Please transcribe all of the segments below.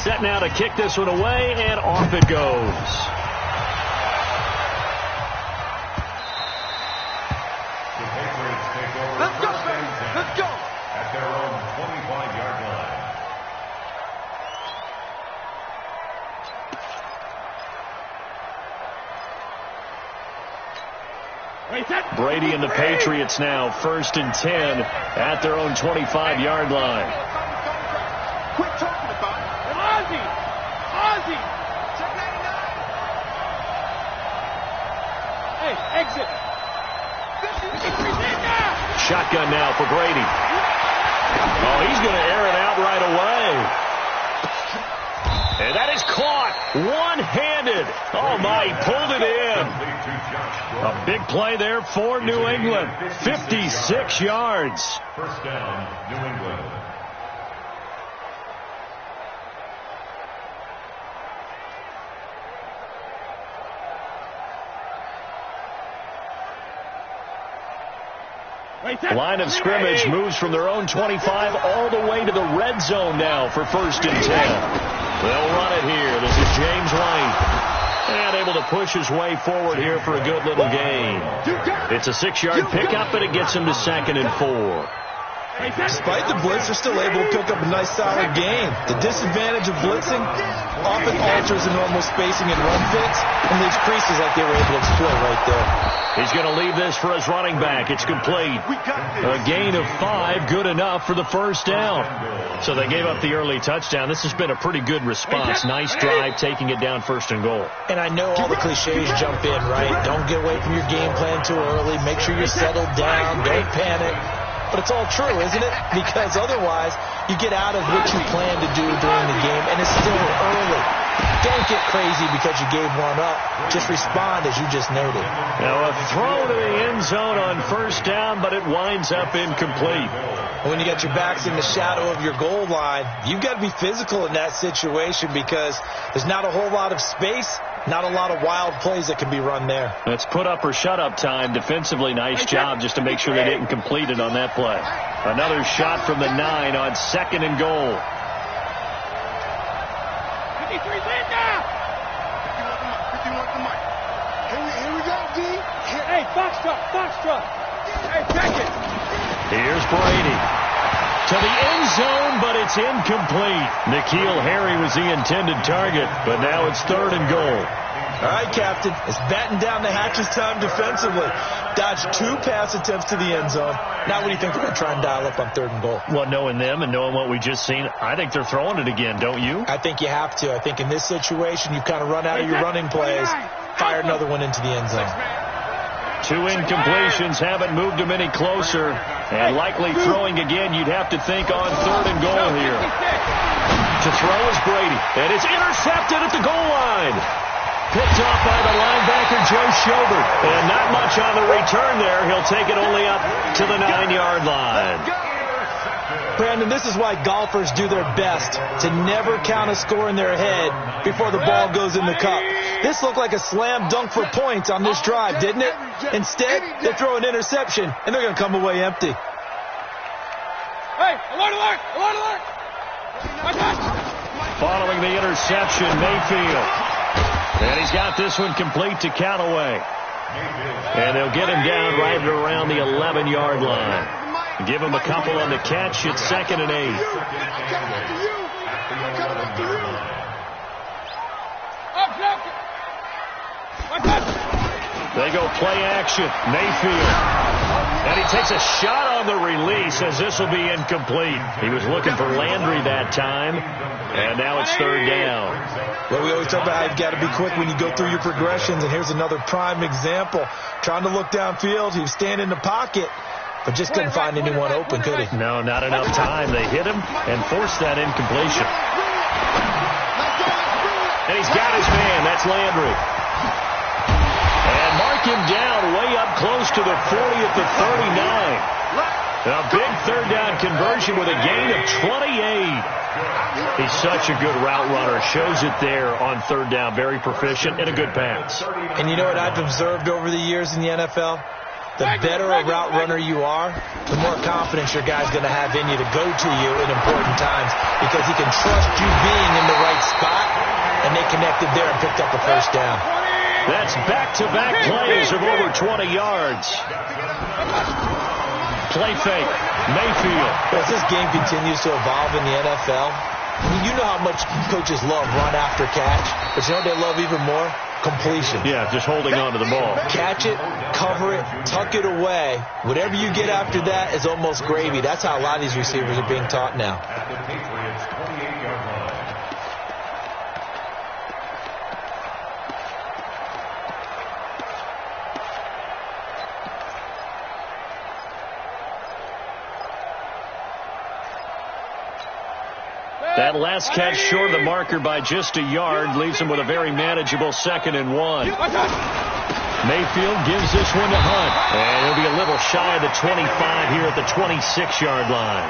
Set now to kick this one away, and off it goes. Let's go, baby. Let's go. At their own 25-yard line. Brady and the Patriots now 1st and 10 at their own 25-yard line. Quit talking about it. Ozzy. Check 99. Hey, exit. Shotgun now for Brady. Oh, he's going to air it out right away. And that is caught one-handed. Oh, my, he pulled it in. A big play there for New England. 56 yards. First down, New England. Line of scrimmage moves from their own 25 all the way to the red zone now for 1st and 10. They'll run it here. This is James White. And able to push his way forward here for a good little gain. It's a 6-yard pickup, and it gets him to 2nd and 4. Despite the blitz, they're still able to pick up a nice solid gain. The disadvantage of blitzing often alters the normal spacing and run fits and leaves creases like they were able to exploit right there. He's going to leave this for his running back. It's complete. A gain of 5, good enough for the first down. So they gave up the early touchdown. This has been a pretty good response. Nice drive, taking it down 1st and goal. And I know all the cliches jump in, right? Don't get away from your game plan too early. Make sure you're settled down. Don't panic. But it's all true, isn't it? Because otherwise, you get out of what you plan to do during the game, and it's still early. Don't get crazy because you gave one up. Just respond as you just noted. Now a throw to the end zone on 1st down, but it winds up incomplete. When you got your backs in the shadow of your goal line, you've got to be physical in that situation because there's not a whole lot of space, not a lot of wild plays that can be run there. That's put up or shut up time. Defensively, nice job just to make sure they didn't complete it on that play. Another shot from the 9 on 2nd and goal. Here we go, D. Hey, Foxtrot. Hey, check it. Here's Brady. To the end zone, but it's incomplete. N'Keal Harry was the intended target, but now it's 3rd and goal. All right, Captain. It's batten down the hatches time defensively. Dodged 2 pass attempts to the end zone. Now what do you think they're going to try and dial up on 3rd and goal? Well, knowing them and knowing what we just seen, I think they're throwing it again, don't you? I think you have to. I think in this situation, you've kind of run out of your running plays. Fire another one into the end zone. 2 incompletions haven't moved him any closer. And likely throwing again, you'd have to think on 3rd and goal here. To throw is Brady. And it's intercepted at the goal line. Picked off by the linebacker, Joe Schobert. And not much on the return there. He'll take it only up to the 9-yard line. Brandon, this is why golfers do their best to never count a score in their head before the ball goes in the cup. This looked like a slam dunk for points on this drive, didn't it? Instead, they throw an interception, and they're going to come away empty. Hey, alert! Following the interception, Mayfield. And he's got this one complete to Callaway. And they'll get him down right around the 11-yard line. Give him a couple on the catch. It's 2nd and 8. They go play action. Mayfield. And he takes a shot on the release as this will be incomplete. He was looking for Landry that time. And now it's 3rd down. Well, we always talk about how you've got to be quick when you go through your progressions. And here's another prime example. Trying to look downfield. He was standing in the pocket. But just couldn't find anyone open, could he? No, not enough time. They hit him and forced that incompletion. And he's got his man. That's Landry. And mark him down way up close to the 40 at the 39. A big 3rd down conversion with a gain of 28. He's such a good route runner. Shows it there on 3rd down. Very proficient and a good pass. And you know what I've observed over the years in the NFL? The better a route runner you are, the more confidence your guy's going to have in you to go to you in important times because he can trust you being in the right connected there and picked up a first down. That's back-to-back plays of over 20 yards. Play fake. Mayfield. As this game continues to evolve in the NFL, you know how much coaches love run after catch, but you know what they love even more? Completion. Yeah, just holding on to the ball. Catch it, cover it, tuck it away. Whatever you get after that is almost gravy. That's how a lot of these receivers are being taught now. That last catch short of the marker by just a yard leaves him with a very manageable 2nd and 1. Mayfield gives this one to Hunt. And he'll be a little shy of the 25 here at the 26-yard line.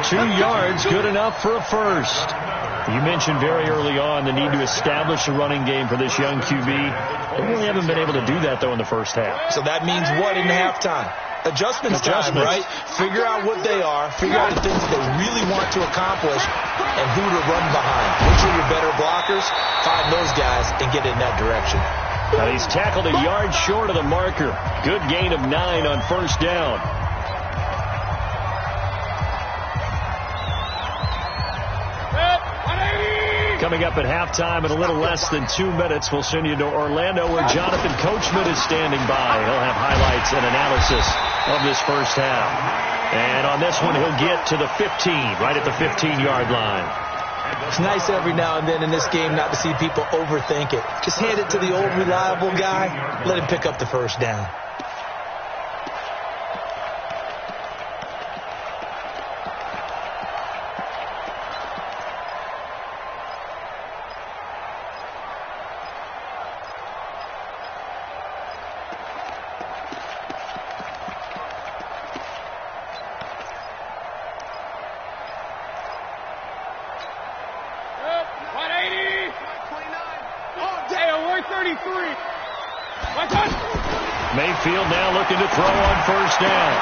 2 yards, good enough for a first. You mentioned very early on the need to establish a running game for this young QB. They really haven't been able to do that, though, in the first half. So that means what in halftime? Adjustments time, right? Figure out what they are, figure out the things that they really want to accomplish, and who to run behind. Which are your better blockers? Find those guys and get in that direction. Now he's tackled a yard short of the marker. Good gain of 9 on first down. Coming up at halftime in a little less than 2 minutes, we'll send you to Orlando where Jonathan Coachman is standing by. He'll have highlights and analysis of this first half. And on this one, he'll get to the 15, right at the 15-yard line. It's nice every now and then in this game not to see people overthink it. Just hand it to the old reliable guy. Let him pick up the first down. Mayfield now looking to throw on first down.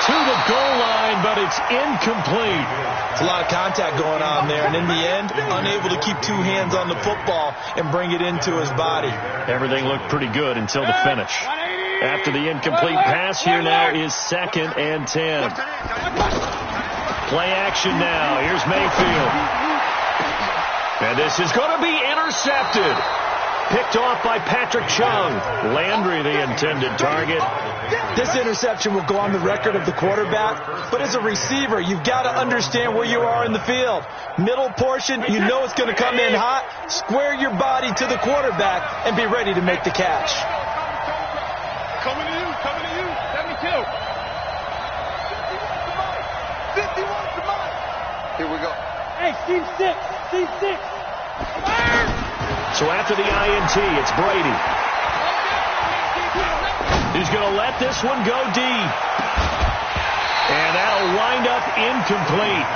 To the goal line, but it's incomplete. It's a lot of contact going on there, and in the end, unable to keep 2 hands on the football and bring it into his body. Everything looked pretty good until the finish. After the incomplete pass, here now is 2nd and 10. Play action now. Here's Mayfield. And this is going to be intercepted. Picked off by Patrick Chung. Landry, the intended target. This interception will go on the record of the quarterback, but as a receiver, you've got to understand where you are in the field. Middle portion, you know it's going to come in hot. Square your body to the quarterback and be ready to make the catch. Coming to you, 72. 51 to mine. Here we go. Hey, Steve 6. So after the INT, it's Brady. He's going to let this one go deep. And that'll wind up incomplete.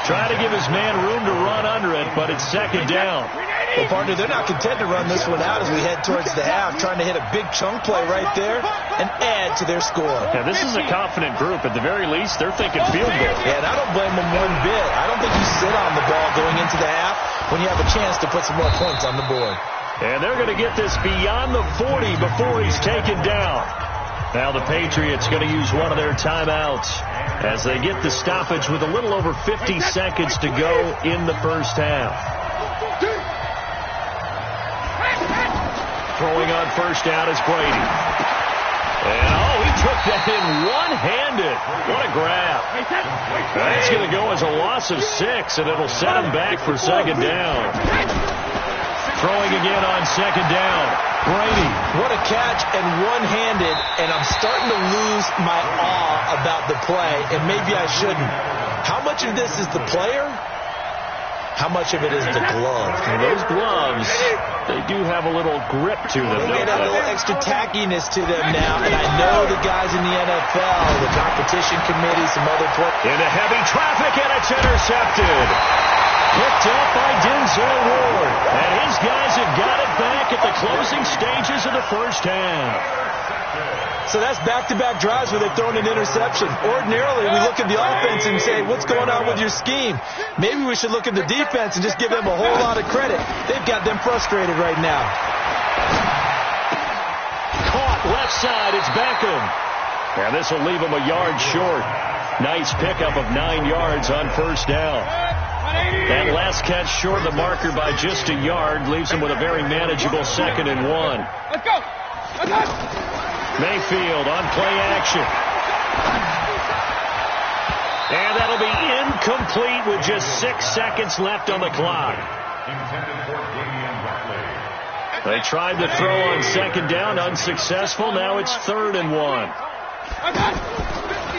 Try to give his man room to run under it, but it's 2nd down. Well, partner, they're not content to run this one out as we head towards the half, trying to hit a big chunk play right there and add to their score. Yeah, this is a confident group. At the very least, they're thinking field goal. Yeah, and I don't blame them one bit. I don't think you sit on the ball going into the half when you have a chance to put some more points on the board. And they're going to get this beyond the 40 before he's taken down. Now the Patriots going to use one of their timeouts as they get the stoppage with a little over 50 seconds to go in the first half. Throwing on first down is Brady. And, he took that in one-handed. What a grab. That's going to go as a loss of 6, and it'll set him back for 2nd down. Throwing again on 2nd down. Brady. What a catch and one-handed, and I'm starting to lose my awe about the play, and maybe I shouldn't. How much of this is the player? How much of it is the glove? And those gloves, they do have a little grip to them, don't they? They have a little extra tackiness to them now, and I know the guys in the NFL, the competition committee, some other players. Into heavy traffic, and it's intercepted. Picked up by Denzel Ward. And his guys have got it back at the closing stages of the first half. So that's back-to-back drives where they've thrown an interception. Ordinarily, we look at the offense and say, what's going on with your scheme? Maybe we should look at the defense and just give them a whole lot of credit. They've got them frustrated right now. Caught left side. It's Beckham. And this will leave him a yard short. Nice pickup of 9 yards on first down. That last catch short of the marker by just a yard leaves him with a very manageable 2nd and 1. Let's go. Let's go. Mayfield on play action. And that'll be incomplete with just 6 seconds left on the clock. They tried to throw on 2nd down, unsuccessful. Now it's 3rd and 1.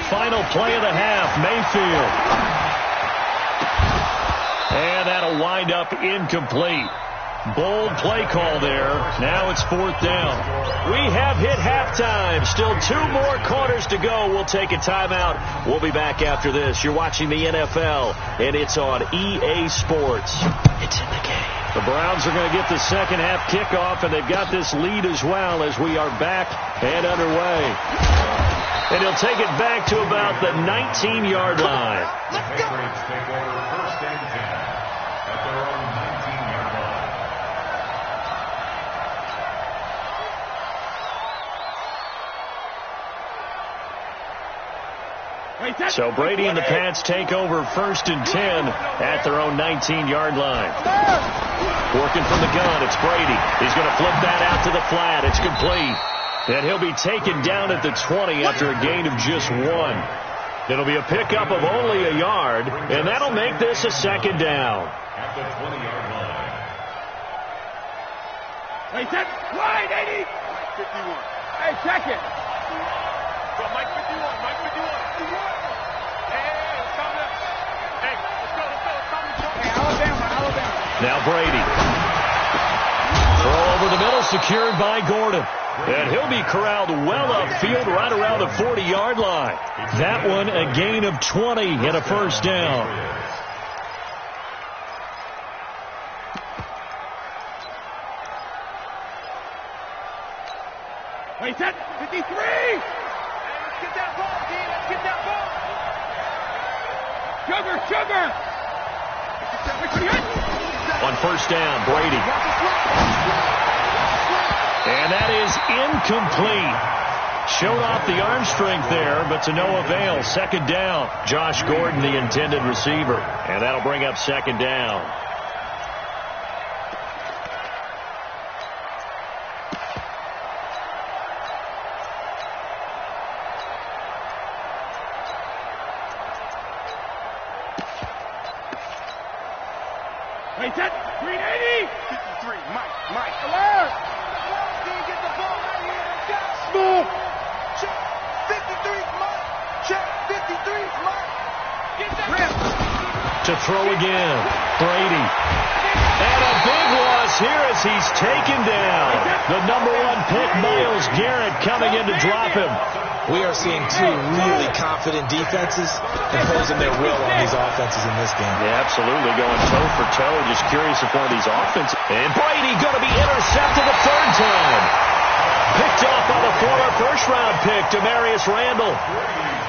Final play of the half, Mayfield. And that'll wind up incomplete. Bold play call there. Now it's 4th down. We have hit halftime. Still 2 more quarters to go. We'll take a timeout. We'll be back after this. You're watching the NFL, and it's on EA Sports. It's in the game. The Browns are going to get the second half kickoff, and they've got this lead as well as we are back and underway. And he'll take it back to about the 19-yard line. Let's go. Take over 1st and 10 at their own 19-yard line. So Brady and the Pats take over 1st and 10 at their own 19-yard line. Working from the gun, it's Brady. He's going to flip that out to the flat. It's complete. And he'll be taken down at the 20 after a gain of just 1. It'll be a pickup of only a yard, and that'll make this a 2nd down. At the 20-yard line. Hey, check. Wide, 80. Mike 51. Hey, check it. Go, Mike 51. Mike 51. Hey, let's come up. Hey, let's go. Hey, Alabama. Now Brady. Throw over the middle, secured by Gordon. And he'll be corralled well upfield right around the 40-yard line. That one a gain of 20 and a 1st down. Hey, set. 53. Hey, let's get that ball, D. Let's get that ball. Sugar. On 1st down, Brady. And that is incomplete. Showed off the arm strength there, but to no avail. 2nd down. Josh Gordon, the intended receiver. And that'll bring up 2nd down. Hey, set. Green 80. 53. Mike. Alert. Get the ball out here. Smooth. Check. 53. Mike. Check. 53. Mike. Get that. To throw again. Brady. And a big loss here as he's taken down. The number 1 pick, Myles Garrett, coming in to drop him. We are seeing 2 really confident defenses imposing their will on these offenses in this game. Yeah, absolutely. Going toe for toe. Just curious if one of these offenses. And Brady going to be intercepted a 3rd time. Picked off by the former first-round pick, Demarius Randall.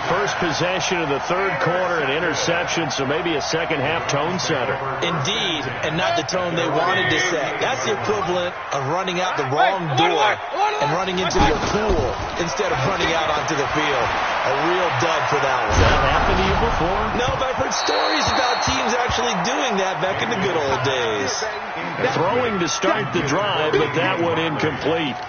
First possession of the 3rd quarter, an interception, so maybe a second-half tone setter. Indeed, and not the tone they wanted to set. That's the equivalent of running out the wrong door and running into your pool instead of running out onto the field. A real dud for that one. Has that happened to you before? No, but I've heard stories about teams actually doing that back in the good old days. Throwing to start the drive, but that one incomplete.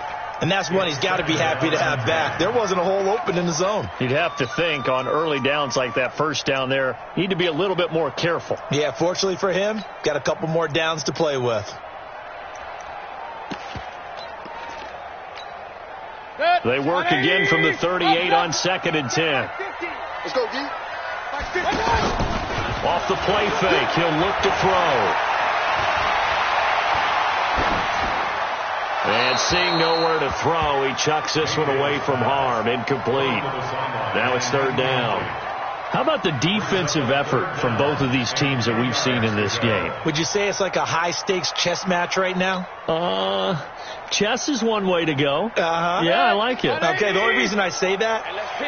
And that's one he's got to be happy to have back. There wasn't a hole open in the zone. You'd have to think on early downs like that 1st down there, need to be a little bit more careful. Yeah, fortunately for him, got a couple more downs to play with. They work again from the 38 on 2nd and 10. Let's go, D. Off the play fake, he'll look to throw. And seeing nowhere to throw, he chucks this one away from harm. Incomplete. Now it's 3rd down. How about the defensive effort from both of these teams that we've seen in this game? Would you say it's like a high-stakes chess match right now? Chess is one way to go. Yeah, I like it. Okay, the only reason I say that,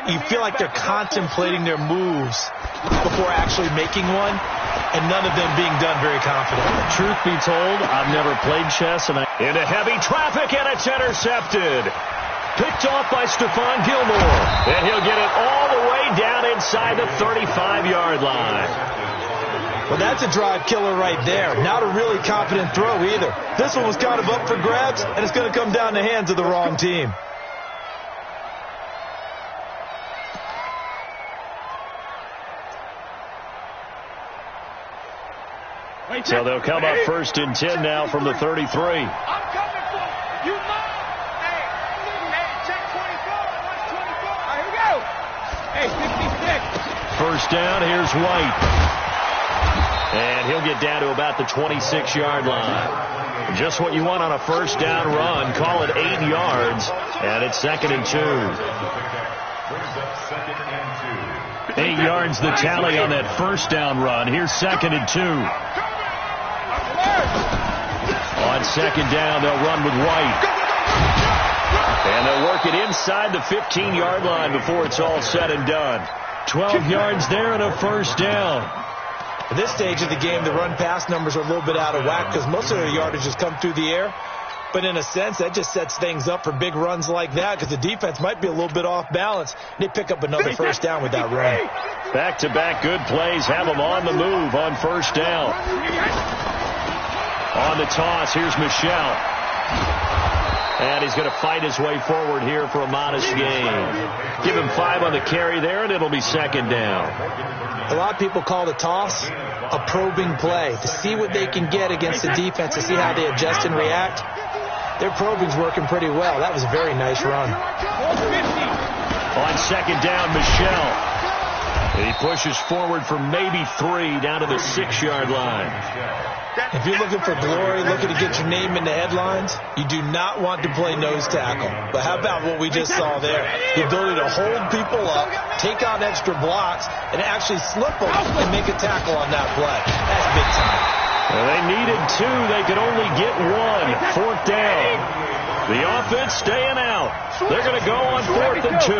you feel like they're contemplating their moves before actually making one, and none of them being done very confidently. Truth be told, I've never played chess, and into heavy traffic, and it's intercepted. Picked off by Stephon Gilmore. And he'll get it all the way down inside the 35-yard line. Well, that's a drive killer right there. Not a really confident throw either. This one was kind of up for grabs, and it's going to come down the hands of the wrong team. So they'll come up 1st and 10 now from the 33. I'm coming for you. You mind? Hey, check 24. I want 24. All right, here we go. Hey, 66. First down, here's White. And he'll get down to about the 26-yard line. Just what you want on a first down run. Call it 8 yards. And it's 2nd and 2. 8 yards the tally on that first down run. Here's 2nd and 2. On 2nd down, they'll run with White. And they'll work it inside the 15-yard line before it's all said and done. 12 yards there and a first down. At this stage of the game, the run-pass numbers are a little bit out of whack because most of their yardage has come through the air. But in a sense, that just sets things up for big runs like that because the defense might be a little bit off balance. They pick up another first down with that run. Back-to-back good plays have them on the move on first down. On the toss, here's Michel. And he's going to fight his way forward here for a modest gain. Give him 5 on the carry there, and it'll be 2nd down. A lot of people call the toss a probing play to see what they can get against the defense, to see how they adjust and react. Their probing's working pretty well. That was a very nice run. On 2nd down, Michel. He pushes forward for maybe 3 down to the 6-yard line. If you're looking for glory, looking to get your name in the headlines, you do not want to play nose tackle. But how about what we just saw there? The ability to hold people up, take out extra blocks, and actually slip them and make a tackle on that play. That's big time. Well, they needed 2. They could only get 1. 4th down. The offense staying out. They're going to go on 4th and 2.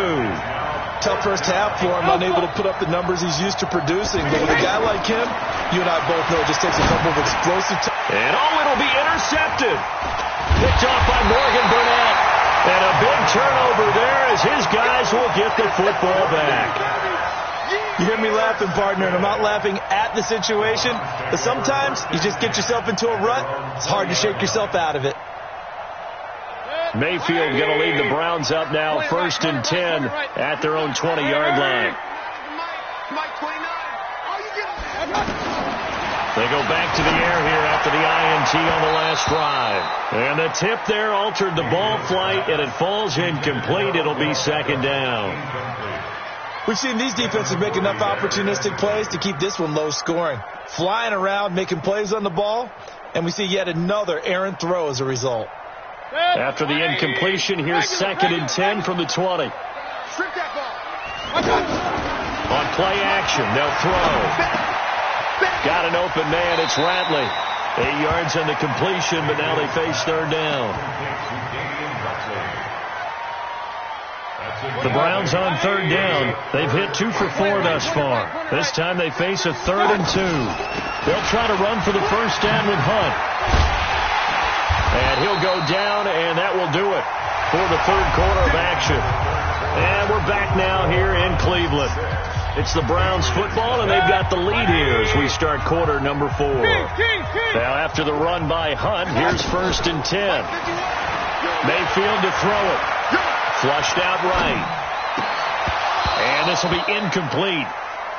Tough first half for him, unable to put up the numbers he's used to producing. But with a guy like him, you and I both know it just takes a couple of explosive and it'll be intercepted. Picked off by Morgan Burnett. And a big turnover there as his guys will get the football back. You hear me laughing, partner, and I'm not laughing at the situation. But sometimes you just get yourself into a rut. It's hard to shake yourself out of it. Mayfield going to lead the Browns up now, 1st and 10 at their own 20-yard line. They go back to the air here after the INT on the last drive. And the tip there altered the ball flight, and it falls incomplete. It'll be 2nd down. We've seen these defenses make enough opportunistic plays to keep this one low scoring. Flying around, making plays on the ball, and we see yet another errant throw as a result. After the incompletion, here's 2nd and 10 from the 20. On play action, they'll throw. Got an open man, it's Ratley. 8 yards on the completion, but now they face 3rd down. The Browns on 3rd down. They've hit 2 for 4 thus far. This time they face a 3rd and 2. They'll try to run for the first down with Hunt. And he'll go down, and that will do it for the 3rd quarter of action. And we're back now here in Cleveland. It's the Browns football, and they've got the lead here as we start quarter number 4. Now, after the run by Hunt, here's 1st and 10. Mayfield to throw it. Flushed out right. And this will be incomplete.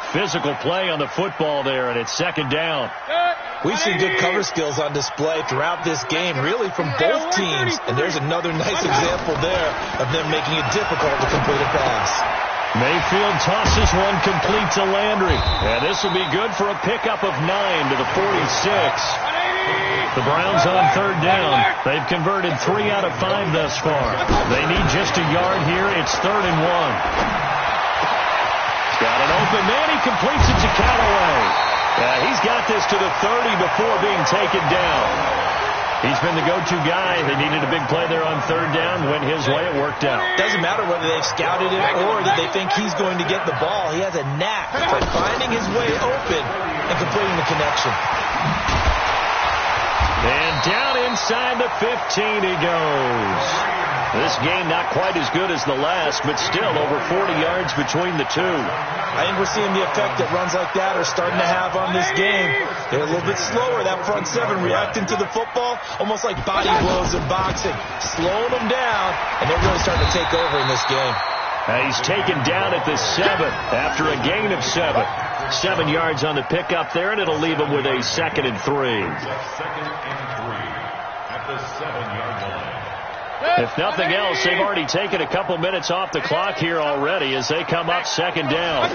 Physical play on the football there, and it's 2nd down. We've seen good cover skills on display throughout this game, really from both teams. And there's another nice example there of them making it difficult to complete a pass. Mayfield tosses one complete to Landry. And this will be good for a pickup of 9 to the 46. The Browns on 3rd down. They've converted 3 out of 5 thus far. They need just a yard here. It's 3rd and 1. Got an open man. He completes it to Callaway. He's got this to the 30 before being taken down. He's been the go-to guy. They needed a big play there on third down. Went his way. It worked out. Doesn't matter whether they've scouted it or that they think he's going to get the ball. He has a knack for finding his way open and completing the connection. And down inside the 15 he goes. This game not quite as good as the last, but still over 40 yards between the two. I think we're seeing the effect that runs like that are starting to have on this game. They're a little bit slower, that front seven, reacting to the football, almost like body blows in boxing, slowing them down, and they're really starting to take over in this game. He's taken down at the 7 after a gain of 7. 7 yards on the pickup there, and it'll leave him with a 2nd and 3. 2nd and 3 at the 7-yard line. If nothing else, they've already taken a couple minutes off the clock here already as they come up 2nd down.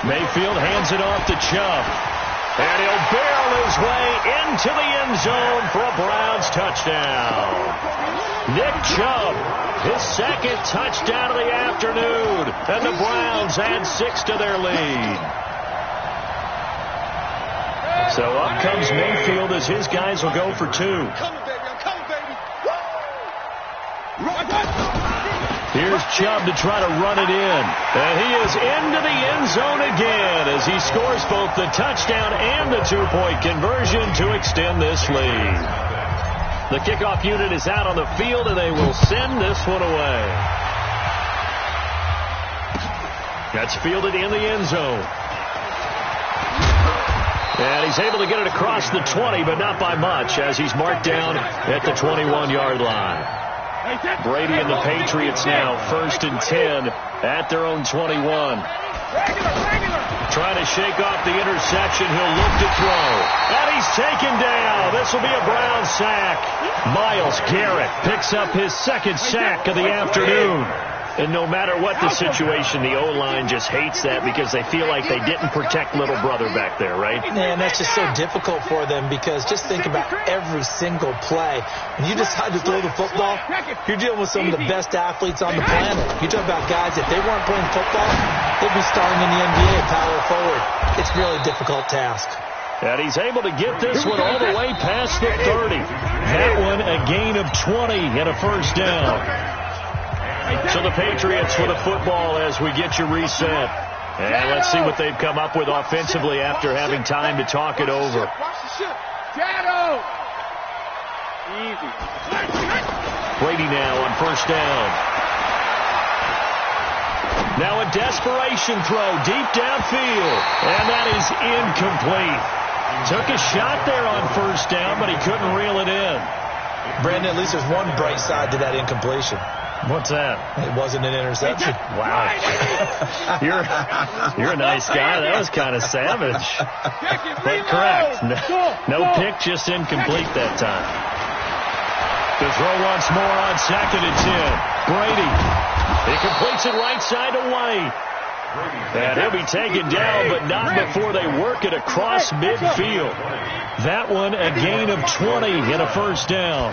Mayfield hands it off to Chubb. And he'll barrel his way into the end zone for a Browns touchdown. Nick Chubb, his 2nd touchdown of the afternoon. And the Browns add 6 to their lead. So up comes Mayfield as his guys will go for 2. Here's Chubb to try to run it in. And he is into the end zone again as he scores both the touchdown and the 2-point conversion to extend this lead. The kickoff unit is out on the field, and they will send this one away. That's fielded in the end zone. And he's able to get it across the 20, but not by much, as he's marked down at the 21-yard line. Brady and the Patriots now 1st and 10 at their own 21. Trying to shake off the interception. He'll look to throw. And he's taken down. This will be a Brown sack. Myles Garrett picks up his 2nd sack of the afternoon. And no matter what the situation, the O-line just hates that because they feel like they didn't protect little brother back there, right? Man, that's just so difficult for them because just think about every single play. When you decide to throw the football, you're dealing with some of the best athletes on the planet. You talk about guys, if they weren't playing football, they'd be starring in the NBA, power forward. It's a really difficult task. And he's able to get this one all the way past the 30. That one a gain of 20 and a 1st down. So the Patriots with a football as we get you reset. And let's see what they've come up with offensively after having time to talk it over. Brady now on 1st down. Now a desperation throw deep downfield. And that is incomplete. Took a shot there on 1st down, but he couldn't reel it in. Brandon, at least there's one bright side to that incompletion. What's that? It wasn't an interception. Wow. You're a nice guy. That was kind of savage. But correct. No pick, just incomplete that time. The throw once more on 2nd and 10. Brady. He completes it right side to White. And he'll be taken down, but not before they work it across midfield. That one a gain of 20 and a 1st down.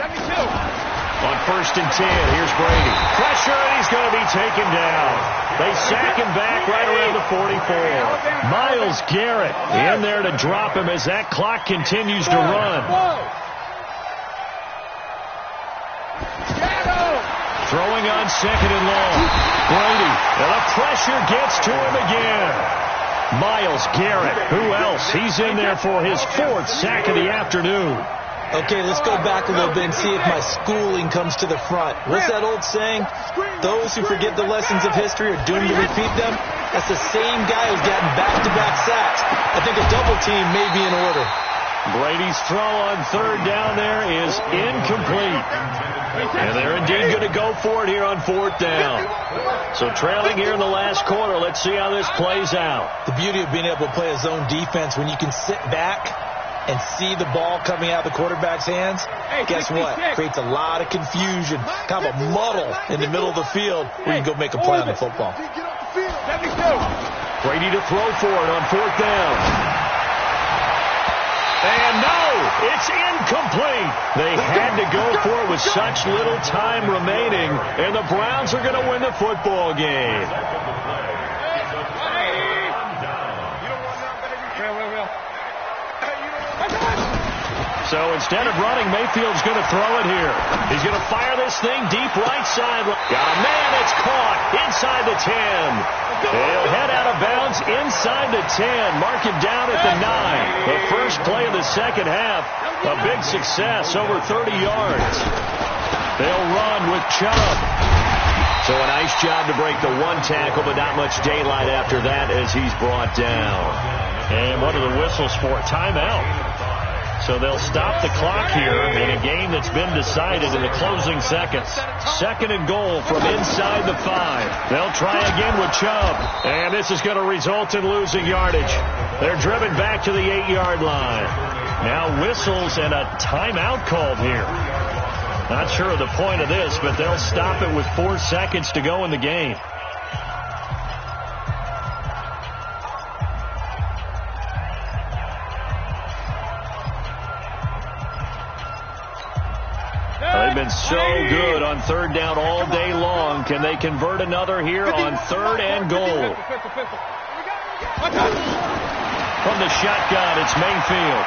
On 1st and 10, here's Brady. Pressure, and he's going to be taken down. They sack him back right around the 44. Myles Garrett in there to drop him as that clock continues to run. Throwing on 2nd and long. Brady, and the pressure gets to him again. Myles Garrett, who else? He's in there for his 4th sack of the afternoon. Okay, let's go back a little bit and see if my schooling comes to the front. What's that old saying? Those who forget the lessons of history are doomed to repeat them. That's the same guy who's gotten back-to-back sacks. I think a double team may be in order. Brady's throw on 3rd down there is incomplete. And they're indeed going to go for it here on 4th down. So trailing here in the last quarter. Let's see how this plays out. The beauty of being able to play a zone defense when you can sit back and see the ball coming out of the quarterback's hands, guess what? Creates a lot of confusion, kind of a muddle in the middle of the field where you can go make a play on the football. Brady to throw for it on 4th down. And no, it's incomplete. They had to go for it with such little time remaining, and the Browns are going to win the football game. So instead of running, Mayfield's going to throw it here. He's going to fire this thing deep right side. Got a man. It's caught inside the 10. He'll head out of bounds inside the 10. Mark him down at the 9. The first play of the second half. A big success, over 30 yards. They'll run with Chubb. So a nice job to break the one tackle, but not much daylight after that as he's brought down. And what are the whistles for? Timeout. So they'll stop the clock here in a game that's been decided in the closing seconds. 2nd and goal from inside the 5. They'll try again with Chubb. And this is going to result in losing yardage. They're driven back to the 8-yard line. Now whistles and a timeout called here. Not sure of the point of this, but they'll stop it with 4 seconds to go in the game. They've been so good on 3rd down all day long. Can they convert another here on 3rd and goal? From the shotgun, it's Mayfield.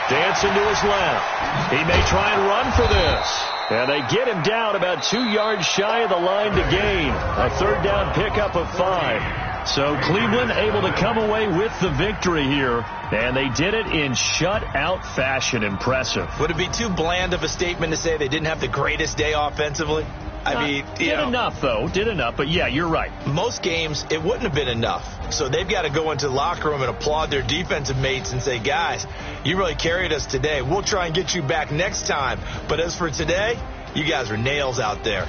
Dancing to his left. He may try and run for this. And they get him down about 2 yards shy of the line to gain. A 3rd down pickup of 5. So Cleveland able to come away with the victory here. And they did it in shutout fashion. Impressive. Would it be too bland of a statement to say they didn't have the greatest day offensively? I mean, did enough, though. Did enough. But, yeah, you're right. Most games, it wouldn't have been enough. So they've got to go into the locker room and applaud their defensive mates and say, guys, you really carried us today. We'll try and get you back next time. But as for today, you guys are nails out there.